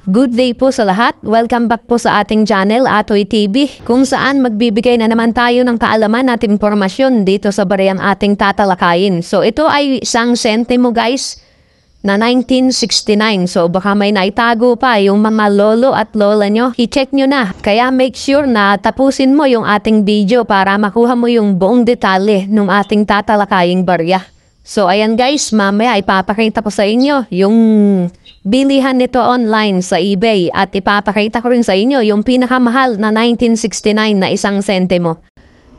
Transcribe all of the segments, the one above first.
Good day po sa lahat. Welcome back po sa ating channel, Atoy TV, kung saan magbibigay na naman tayo ng kaalaman at impormasyon dito sa bariyang ating tatalakayin. So ito ay isang sentimo guys na 1969. So baka may naitago pa yung mga lolo at lola nyo. I-check nyo na. Kaya make sure na tapusin mo yung ating video para makuha mo yung buong detalye ng ating tatalakaying barya. So ayan guys, mamaya ipapakita ko sa inyo yung bilihan nito online sa eBay at ipapakita ko rin sa inyo yung pinakamahal na 1969 na isang sentimo.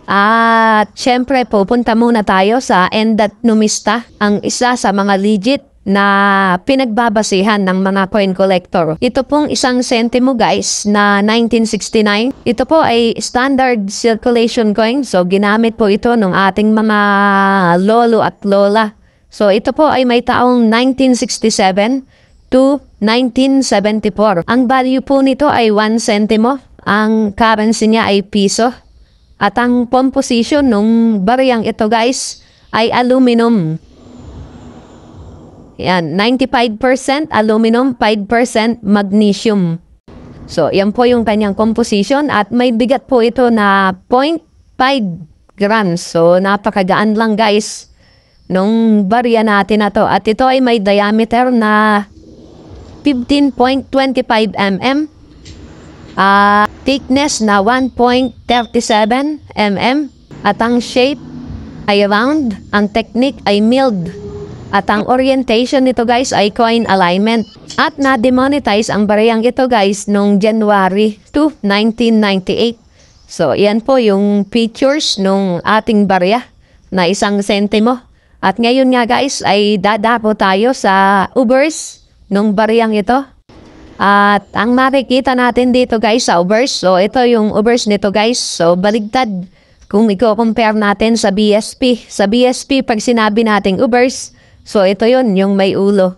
At syempre pupunta muna tayo sa Endat Numista, ang isa sa mga legit na pinagbabasihan ng mga coin collector. Ito pong isang sentimo guys na 1969. Ito po ay standard circulation coin. So ginamit po ito ng ating mga lolo at lola. So ito po ay may taong 1967 to 1974. Ang value po nito ay 1 sentimo. Ang currency niya ay piso. At ang composition ng bariyang ito guys ay aluminum. Yan, 95% aluminum, 5% magnesium. So, yan po yung kanyang composition at may bigat po ito na 0.5 grams. So, napakagaan lang guys nung barya natin na to. At ito ay may diameter na 15.25 mm. Thickness na 1.37 mm. At ang shape ay round. Ang technique ay milled. At ang orientation nito guys ay coin alignment. At na-demonetize ang bariyang ito guys noong January 2, 1998. So, yan po yung features nung ating barya na isang sentimo. At ngayon nga guys ay dadapo tayo sa ubers nung bariyang ito. At ang makikita natin dito guys sa ubers. So, ito yung ubers nito guys. So, baligtad kung i-compare natin sa BSP. Sa BSP, pag sinabi nating ubers, so, ito yun, yung may ulo.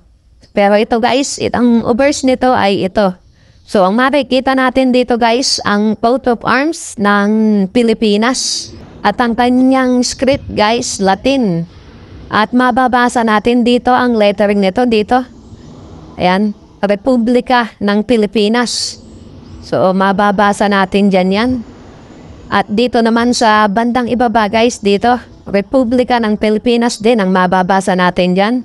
Pero ito guys, ang ubers nito ay ito. So, ang makikita natin dito guys, ang coat of arms ng Pilipinas. At ang kanyang script guys, Latin. At mababasa natin dito ang lettering nito dito. Ayan, Republika ng Pilipinas. So, mababasa natin dyan yan. At dito naman sa bandang ibaba guys, dito, Republika ng Pilipinas din ang mababasa natin dyan.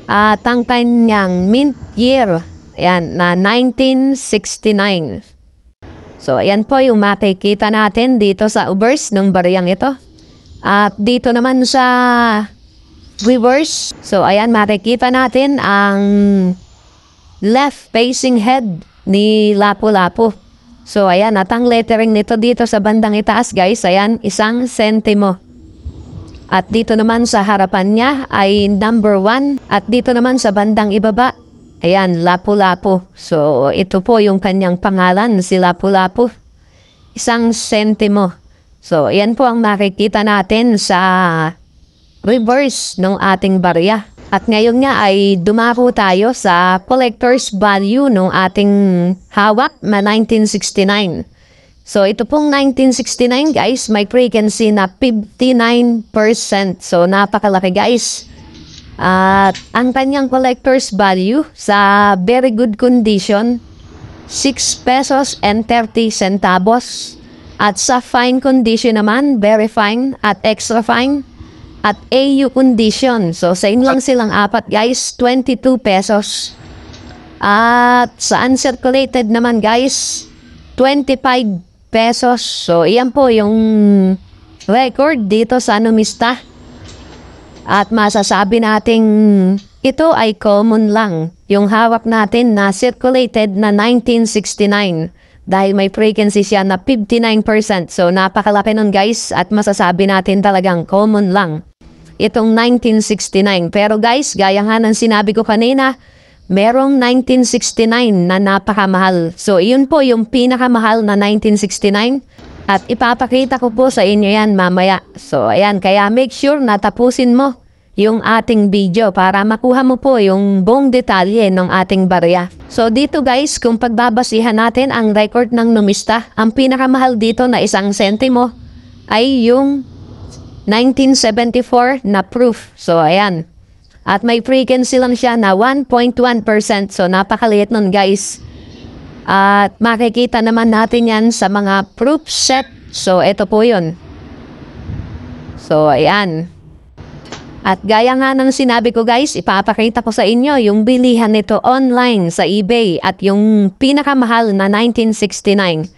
At ang kanyang mint year, ayan, na 1969. So, ayan po yung makikita natin dito sa ubers ng bariyang ito. At dito naman sa reverse, so ayan, makikita natin ang left-facing head ni Lapu-Lapu. So, ayan, at ang lettering nito dito sa bandang itaas guys, ayan, isang sentimo. At dito naman sa harapan niya ay number 1. At dito naman sa bandang ibaba, ayan, Lapu-Lapu. So, ito po yung kanyang pangalan, si Lapu-Lapu. Isang sentimo. So, ayan po ang makikita natin sa reverse ng ating barya. At ngayon nga ay dumako tayo sa collector's value ng ating hawak na 1969. So, ito pong 1969 guys, may frequency na 59%. So, napakalaki guys. At ang kanyang collector's value sa very good condition, 6 pesos and 30 centavos. At sa fine condition naman, very fine at extra fine. At AU condition. So, sa lang silang apat guys, 22 pesos. At sa uncirculated naman guys, 25 pesos. So, iyan po yung record dito sa Numista. At masasabi nating ito ay common lang. Yung hawak natin na circulated na 1969. Dahil may frequency siya na 59%. So, napakalaki nun guys. At masasabi natin talagang common lang itong 1969. Pero guys, gaya nga ng sinabi ko kanina, merong 1969 na napakamahal. So, iyon po yung pinakamahal na 1969. At ipapakita ko po sa inyo yan mamaya. So, ayan. Kaya make sure na tapusin mo yung ating video para makuha mo po yung buong detalye ng ating barya. So, dito guys, kung pagbabasihan natin ang record ng Numista, ang pinakamahal dito na isang sentimo ay yung 1974 na proof. So, ayan. At may frequency lang siya na 1.1%. So napakaliit nun guys. At makikita naman natin yan sa mga proof set. So ito po yun. So ayan. At gaya nga ng sinabi ko guys, ipapakita ko sa inyo yung bilihan nito online sa eBay at yung pinakamahal na 1969.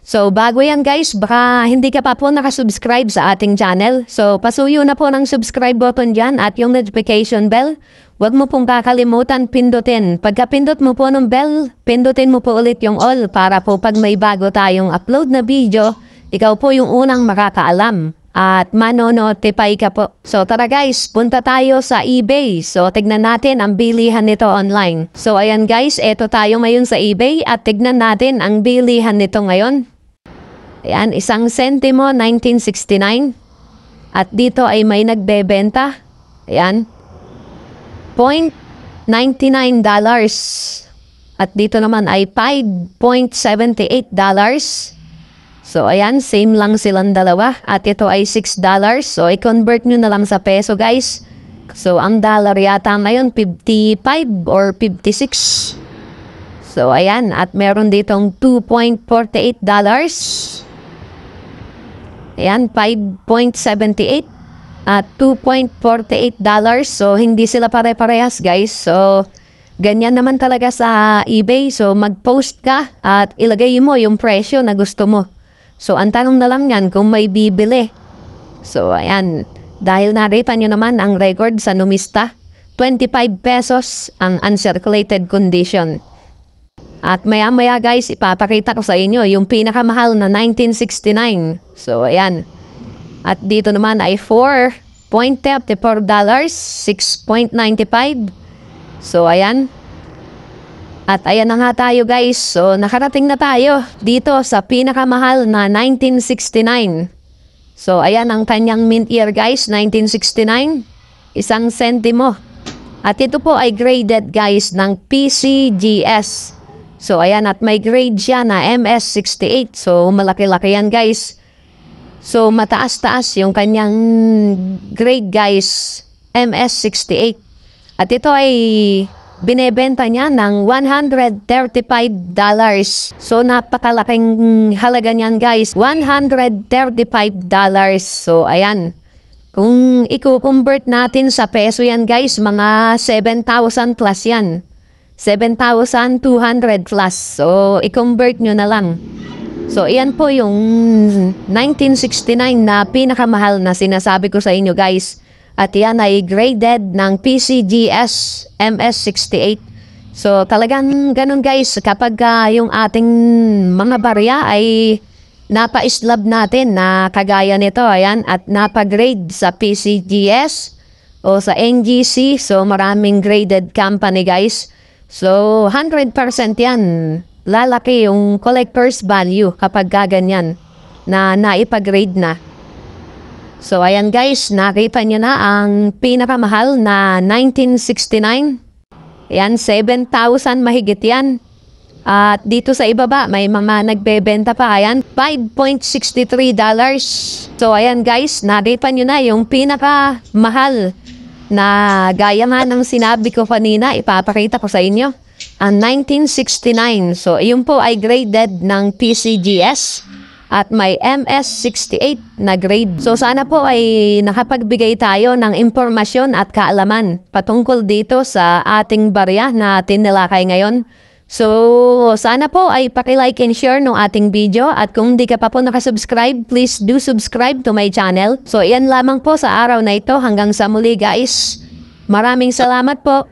So bago yan guys, baka hindi ka pa po nakasubscribe sa ating channel. So pasuyo na po ng subscribe button dyan at yung notification bell. Huwag mo pong kakalimutan pindutin. Pagka pindot mo po ng bell, pindutin mo po ulit yung all para po pag may bago tayong upload na video, ikaw po yung unang makakaalam. At manonotify ka po. So tara guys, punta tayo sa eBay. So tignan natin ang bilihan nito online. So ayan guys, eto tayo ngayon sa eBay at tignan natin ang bilihan nito ngayon. Ayan, 1 sentimo 1969. At dito ay may nagbebenta. Ayan. $0.99. At dito naman ay $5.78. So, ayan, same lang silang dalawa. At ito ay $6. So, i-convert nyo na lang sa peso, guys. So, ang dollar yata ngayon, 55 or 56. So, ayan. At meron ditong $2.48. Ayan, 5.78. At $2.48. So, hindi sila pare-parehas, guys. So, ganyan naman talaga sa eBay. So, mag-post ka at ilagay mo yung presyo na gusto mo. So, ang tanong na lang yan kung may bibili. So, ayan. Dahil naripan nyo naman ang record sa numista, 25 pesos ang uncirculated condition. At maya-maya guys, ipapakita ko sa inyo yung pinakamahal na 1969. So, ayan. At dito naman ay $4.34, $6.95. So, ayan. At ayan na nga tayo guys. So nakarating na tayo dito sa pinakamahal na 1969. So ayan ang kanyang mint year guys, 1969. 1 sentimo. At ito po ay graded guys ng PCGS. So ayan, at may grade siya na MS68. So malaki-laki yan guys. So mataas-taas yung kanyang grade guys, MS68. At ito ay binebenta niya ng $135. So, napakalaking halaga niyan, guys. $135. So, ayan. Kung i-convert natin sa peso yan, guys, mga 7,000 plus yan. 7,200 plus. So, i-convert nyo na lang. So, iyan po yung 1969 na pinakamahal na sinasabi ko sa inyo, guys. At yan ay graded ng PCGS MS68. So talagang ganun guys, kapag yung ating mga barya ay napa-islab natin na kagaya nito, ayan, at napa-grade sa PCGS o sa NGC, so maraming graded company guys. So 100% yan, lalaki yung collector's value kapag ganyan na naipag-grade na. So, ayan guys, nakita nyo na ang pinakamahal na 1969. Ayan, 7,000 mahigit yan. At dito sa ibaba, may mga nagbebenta pa. Ayan, $5.63. So, ayan guys, nakita nyo na yung pinakamahal na gaya nga ng sinabi ko kanina, ipapakita ko sa inyo. Ang 1969. So, yun po ay graded ng PCGS. At may MS68 na grade. So sana po ay nakapagbigay tayo ng impormasyon at kaalaman patungkol dito sa ating barya na tinilakay ngayon. So sana po ay paki-like and share ng ating video. At kung di ka pa po nakasubscribe, please do subscribe to my channel. So iyan lamang po sa araw na ito. Hanggang sa muli guys. Maraming salamat po.